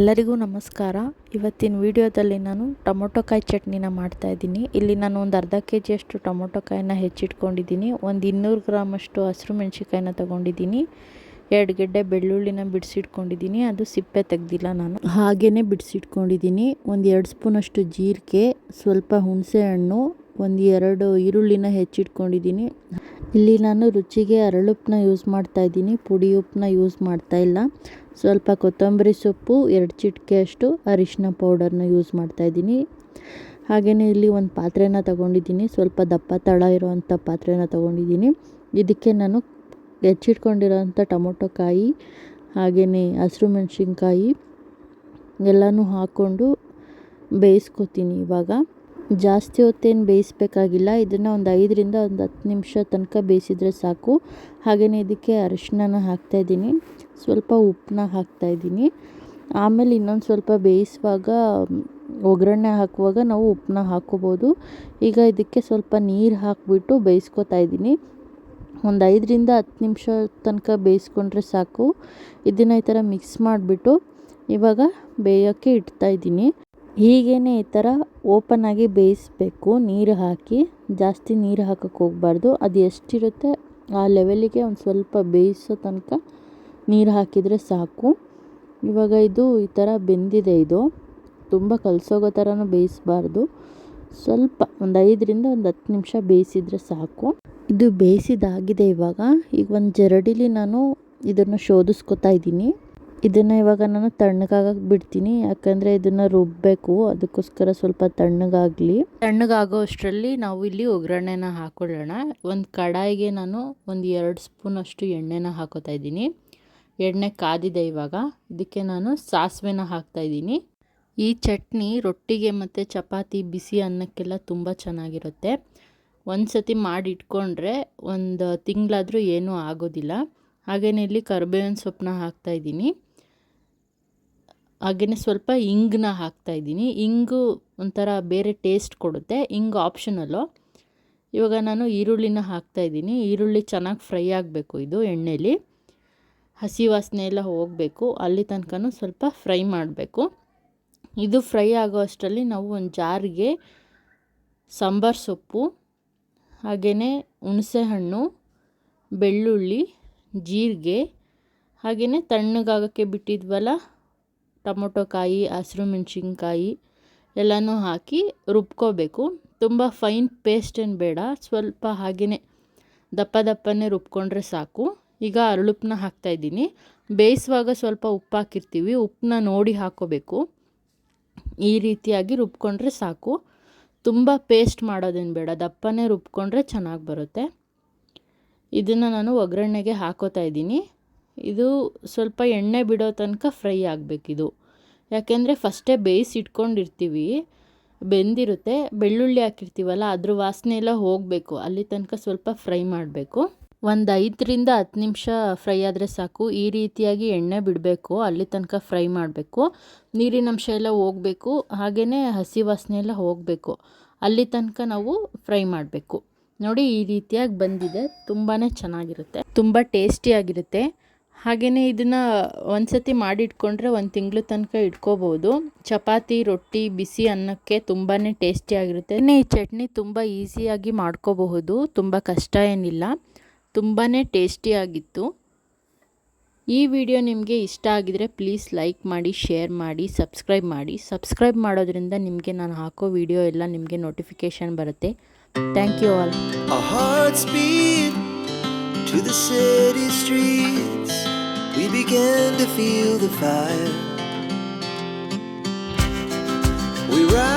ಎಲ್ಲರಿಗೂ ನಮಸ್ಕಾರ. ಇವತ್ತಿನ ವಿಡಿಯೋದಲ್ಲಿ ನಾನು ಟೊಮೊಟೊಕಾಯಿ ಚಟ್ನಿನ ಮಾಡ್ತಾಯಿದ್ದೀನಿ. ಇಲ್ಲಿ ನಾನು ಒಂದು ಅರ್ಧ ಕೆ ಜಿಯಷ್ಟು ಟೊಮೊಟೊಕಾಯಿನ ಹೆಚ್ಚಿಟ್ಕೊಂಡಿದ್ದೀನಿ. ಒಂದು 200 ಗ್ರಾಮಷ್ಟು ಹಸಿರು ಮೆಣಸಿನ್ಕಾಯಿನ ತೊಗೊಂಡಿದ್ದೀನಿ. 2 ಗೆಡ್ಡೆ ಬೆಳ್ಳುಳ್ಳಿನ ಬಿಡಿಸಿಟ್ಕೊಂಡಿದ್ದೀನಿ. ಅದು ಸಿಪ್ಪೆ ತೆಗೆದಿಲ್ಲ ನಾನು, ಹಾಗೇ ಬಿಡಿಸಿಟ್ಕೊಂಡಿದ್ದೀನಿ. ಒಂದು 2 ಸ್ಪೂನಷ್ಟು ಜೀರಿಗೆ, ಸ್ವಲ್ಪ ಹುಣಸೆ ಹಣ್ಣು, ಒಂದು 2 ಈರುಳ್ಳಿನ ಹೆಚ್ಚಿಟ್ಕೊಂಡಿದ್ದೀನಿ. ಇಲ್ಲಿ ನಾನು ರುಚಿಗೆ ಅರಳುಪ್ಪನ್ನ ಯೂಸ್ ಮಾಡ್ತಾಯಿದ್ದೀನಿ, ಪುಡಿ ಉಪ್ಪನ್ನ ಯೂಸ್ ಮಾಡ್ತಾಯಿಲ್ಲ. ಸ್ವಲ್ಪ ಕೊತ್ತಂಬರಿ ಸೊಪ್ಪು, 2 ಚಿಟಿಕೆಯಷ್ಟು ಅರಿಶಿನ ಪೌಡರ್ನ ಯೂಸ್ ಮಾಡ್ತಾಯಿದ್ದೀನಿ. ಹಾಗೆಯೇ ಇಲ್ಲಿ ಒಂದು ಪಾತ್ರೆನ ತೊಗೊಂಡಿದ್ದೀನಿ, ಸ್ವಲ್ಪ ದಪ್ಪ ತಳ ಇರೋವಂಥ ಪಾತ್ರೆನ ತೊಗೊಂಡಿದ್ದೀನಿ. ಇದಕ್ಕೆ ನಾನು ಹೆಚ್ಚಿಟ್ಕೊಂಡಿರೋಂಥ ಟೊಮೊಟೊಕಾಯಿ ಹಾಗೆಯೇ ಹಸಿರು ಮೆಣಸಿನ್ಕಾಯಿ ಎಲ್ಲನೂ ಹಾಕ್ಕೊಂಡು ಬೇಯಿಸ್ಕೊತೀನಿ. ಇವಾಗ ಜಾಸ್ತಿ ಹೊತ್ತೇನು ಬೇಯಿಸ್ಬೇಕಾಗಿಲ್ಲ. ಇದನ್ನು ಒಂದು 5ರಿಂದ 10 ನಿಮಿಷ ತನಕ ಬೇಯಿಸಿದರೆ ಸಾಕು. ಹಾಗೆಯೇ ಇದಕ್ಕೆ ಅರಿಶಿನ ಹಾಕ್ತಾಯಿದ್ದೀನಿ, ಸ್ವಲ್ಪ ಉಪ್ಪನ್ನ ಹಾಕ್ತಾಯಿದ್ದೀನಿ. ಆಮೇಲೆ ಇನ್ನೊಂದು ಸ್ವಲ್ಪ ಬೇಯಿಸುವಾಗ, ಒಗ್ಗರಣೆ ಹಾಕುವಾಗ ನಾವು ಉಪ್ಪನ್ನ ಹಾಕ್ಕೋಬೋದು. ಈಗ ಇದಕ್ಕೆ ಸ್ವಲ್ಪ ನೀರು ಹಾಕಿಬಿಟ್ಟು ಬೇಯಿಸ್ಕೊತಾ ಇದ್ದೀನಿ. ಒಂದು 5ರಿಂದ 10 ನಿಮಿಷ ತನಕ ಬೇಯಿಸ್ಕೊಂಡ್ರೆ ಸಾಕು. ಇದನ್ನು ಈ ಥರ ಮಿಕ್ಸ್ ಮಾಡಿಬಿಟ್ಟು ಇವಾಗ ಬೇಯೋಕ್ಕೆ ಇಡ್ತಾಯಿದ್ದೀನಿ. ಹೀಗೇ ಈ ಥರ ಓಪನ್ ಆಗಿ ಬೇಯಿಸಬೇಕು, ನೀರು ಹಾಕಿ. ಜಾಸ್ತಿ ನೀರು ಹಾಕೋಕ್ಕೆ ಹೋಗಬಾರ್ದು. ಅದು ಎಷ್ಟಿರುತ್ತೆ ಆ ಲೆವೆಲಿಗೆ ಒಂದು ಸ್ವಲ್ಪ ಬೇಯಿಸೋ ತನಕ ನೀರು ಹಾಕಿದರೆ ಸಾಕು. ಇವಾಗ ಇದು ಈ ಥರ ಬೆಂದಿದೆ. ಇದು ತುಂಬ ಕಲಸೋಗೋ ಥರನೂ ಬೇಯಿಸಬಾರ್ದು. ಸ್ವಲ್ಪ ಒಂದು 5ರಿಂದ 10 ನಿಮಿಷ ಬೇಯಿಸಿದರೆ ಸಾಕು. ಇದು ಬೇಯಿಸಿದಾಗಿದೆ. ಈಗ ಒಂದು ಜರಡಿಲಿ ನಾನು ಇದನ್ನು ಶೋಧಿಸ್ಕೊತಾ ಇದ್ದೀನಿ. ಇದನ್ನು ಇವಾಗ ನಾನು ತಣ್ಣಗಾಗಕ್ಕೆ ಬಿಡ್ತೀನಿ, ಯಾಕಂದರೆ ಇದನ್ನು ರುಬ್ಬಬೇಕು. ಅದಕ್ಕೋಸ್ಕರ ಸ್ವಲ್ಪ ತಣ್ಣಗಾಗೋ ಅಷ್ಟರಲ್ಲಿ ನಾವು ಇಲ್ಲಿ ಒಗ್ಗರಣೆನ ಹಾಕ್ಕೊಳ್ಳೋಣ. ಒಂದು ಕಡಾಯಿಗೆ ನಾನು ಒಂದು 2 ಸ್ಪೂನಷ್ಟು ಎಣ್ಣೆನ ಹಾಕೋತಾ ಇದ್ದೀನಿ. ಎಣ್ಣೆ ಕಾದಿದೆ. ಇವಾಗ ಇದಕ್ಕೆ ನಾನು ಸಾಸಿವೆನ ಹಾಕ್ತಾಯಿದ್ದೀನಿ. ಈ ಚಟ್ನಿ ರೊಟ್ಟಿಗೆ ಮತ್ತು ಚಪಾತಿ, ಬಿಸಿ ಅನ್ನಕ್ಕೆಲ್ಲ ತುಂಬ ಚೆನ್ನಾಗಿರುತ್ತೆ. ಒಂದು ಸತಿ ಮಾಡಿ ಇಟ್ಕೊಂಡ್ರೆ ಒಂದು ತಿಂಗಳಾದರೂ ಏನೂ ಆಗೋದಿಲ್ಲ. ಹಾಗೆಯೇ ಇಲ್ಲಿ ಕರಿಬೇವಿನ ಸೊಪ್ಪನ್ನ ಹಾಕ್ತಾಯಿದ್ದೀನಿ. ಹಾಗೆಯೇ ಸ್ವಲ್ಪ ಇಂಗನ್ನ ಹಾಕ್ತಾಯಿದ್ದೀನಿ. ಇಂಗು ಒಂಥರ ಬೇರೆ ಟೇಸ್ಟ್ ಕೊಡುತ್ತೆ. ಇಂಗು ಆಪ್ಷನಲ್ಲು. ಇವಾಗ ನಾನು ಈರುಳ್ಳಿನ ಹಾಕ್ತಾಯಿದ್ದೀನಿ. ಈರುಳ್ಳಿ ಚೆನ್ನಾಗಿ ಫ್ರೈ ಆಗಬೇಕು. ಇದು ಎಣ್ಣೆಲಿ ಹಸಿ ವಾಸನೆ ಎಲ್ಲ ಹೋಗಬೇಕು, ಅಲ್ಲಿ ತನಕ ಸ್ವಲ್ಪ ಫ್ರೈ ಮಾಡಬೇಕು. ಇದು ಫ್ರೈ ಆಗೋ ಅಷ್ಟರಲ್ಲಿ ನಾವು ಒಂದು ಜಾರಿಗೆ ಸಾಂಬಾರು ಸೊಪ್ಪು, ಹಾಗೆಯೇ ಹುಣಸೆ ಹಣ್ಣು, ಬೆಳ್ಳುಳ್ಳಿ, ಜೀರಿಗೆ, ಹಾಗೆಯೇ ತಣ್ಣಗಾಗೋಕ್ಕೆ ಬಿಟ್ಟಿದ್ವಲ್ಲ ಟೊಮೊಟೊಕಾಯಿ, ಹಸಿರು ಮೆಣಸಿನ್ಕಾಯಿ ಎಲ್ಲನೂ ಹಾಕಿ ರುಬ್ಕೋಬೇಕು. ತುಂಬ ಫೈನ್ ಪೇಸ್ಟ್ ಏನು ಬೇಡ, ಸ್ವಲ್ಪ ಹಾಗೆಯೇ ದಪ್ಪನೇ ರುಬ್ಕೊಂಡ್ರೆ ಸಾಕು. ಈಗ ಅರಳುಪ್ಪನ್ನ ಹಾಕ್ತಾಯಿದ್ದೀನಿ. ಬೇಯಿಸುವಾಗ ಸ್ವಲ್ಪ ಉಪ್ಪು ಹಾಕಿರ್ತೀವಿ, ಉಪ್ಪನ್ನ ನೋಡಿ ಹಾಕ್ಕೋಬೇಕು. ಈ ರೀತಿಯಾಗಿ ರುಬ್ಕೊಂಡ್ರೆ ಸಾಕು. ತುಂಬ ಪೇಸ್ಟ್ ಮಾಡೋದೇನು ಬೇಡ, ದಪ್ಪನೇ ರುಬ್ಕೊಂಡ್ರೆ ಚೆನ್ನಾಗಿ ಬರುತ್ತೆ. ಇದನ್ನು ನಾನು ಒಗ್ಗರಣೆಗೆ ಹಾಕೋತಾ ಇದ್ದೀನಿ. ಇದು ಸ್ವಲ್ಪ ಎಣ್ಣೆ ಬಿಡೋ ತನಕ ಫ್ರೈ ಆಗಬೇಕಿದು, ಯಾಕೆಂದರೆ ಫಸ್ಟೇ ಬೇಯಿಸಿಟ್ಕೊಂಡಿರ್ತೀವಿ, ಬೆಂದಿರುತ್ತೆ. ಬೆಳ್ಳುಳ್ಳಿ ಹಾಕಿರ್ತೀವಲ್ಲ, ಅದ್ರ ವಾಸನೆ ಎಲ್ಲ ಹೋಗಬೇಕು, ಅಲ್ಲಿ ತನಕ ಸ್ವಲ್ಪ ಫ್ರೈ ಮಾಡಬೇಕು. ಒಂದು 5ರಿಂದ 10 ನಿಮಿಷ ಫ್ರೈ ಆದರೆ ಸಾಕು. ಈ ರೀತಿಯಾಗಿ ಎಣ್ಣೆ ಬಿಡಬೇಕು, ಅಲ್ಲಿ ತನಕ ಫ್ರೈ ಮಾಡಬೇಕು. ನೀರಿನಂಶ ಎಲ್ಲ ಹೋಗಬೇಕು, ಹಾಗೆಯೇ ಹಸಿ ವಾಸನೆ ಎಲ್ಲ ಹೋಗಬೇಕು, ಅಲ್ಲಿ ತನಕ ನಾವು ಫ್ರೈ ಮಾಡಬೇಕು. ನೋಡಿ, ಈ ರೀತಿಯಾಗಿ ಬಂದಿದೆ. ತುಂಬಾ ಚೆನ್ನಾಗಿರುತ್ತೆ, ತುಂಬ ಟೇಸ್ಟಿಯಾಗಿರುತ್ತೆ. ಹಾಗೆಯೇ ಇದನ್ನು ಒಂದು ಸತಿ ಮಾಡಿಟ್ಕೊಂಡ್ರೆ 1 ತಿಂಗಳು ತನಕ ಇಟ್ಕೋಬೋದು. ಚಪಾತಿ, ರೊಟ್ಟಿ, ಬಿಸಿ ಅನ್ನಕ್ಕೆ ತುಂಬಾ ಟೇಸ್ಟಿಯಾಗಿರುತ್ತೆ. ಈ ಚಟ್ನಿ ತುಂಬ ಈಸಿಯಾಗಿ ಮಾಡ್ಕೋಬಹುದು, ತುಂಬ ಕಷ್ಟ ಏನಿಲ್ಲ. ತುಂಬಾ ಟೇಸ್ಟಿಯಾಗಿತ್ತು. ಈ ವಿಡಿಯೋ ನಿಮಗೆ ಇಷ್ಟ ಆಗಿದರೆ ಪ್ಲೀಸ್ ಲೈಕ್ ಮಾಡಿ, ಶೇರ್ ಮಾಡಿ, ಸಬ್ಸ್ಕ್ರೈಬ್ ಮಾಡೋದ್ರಿಂದ ನಿಮಗೆ ನಾನು ಹಾಕೋ ವಿಡಿಯೋ ಎಲ್ಲ ನಿಮಗೆ ನೋಟಿಫಿಕೇಷನ್ ಬರುತ್ತೆ. Thank you all. Our hearts beat to the city streets. We began to feel the fire. We ride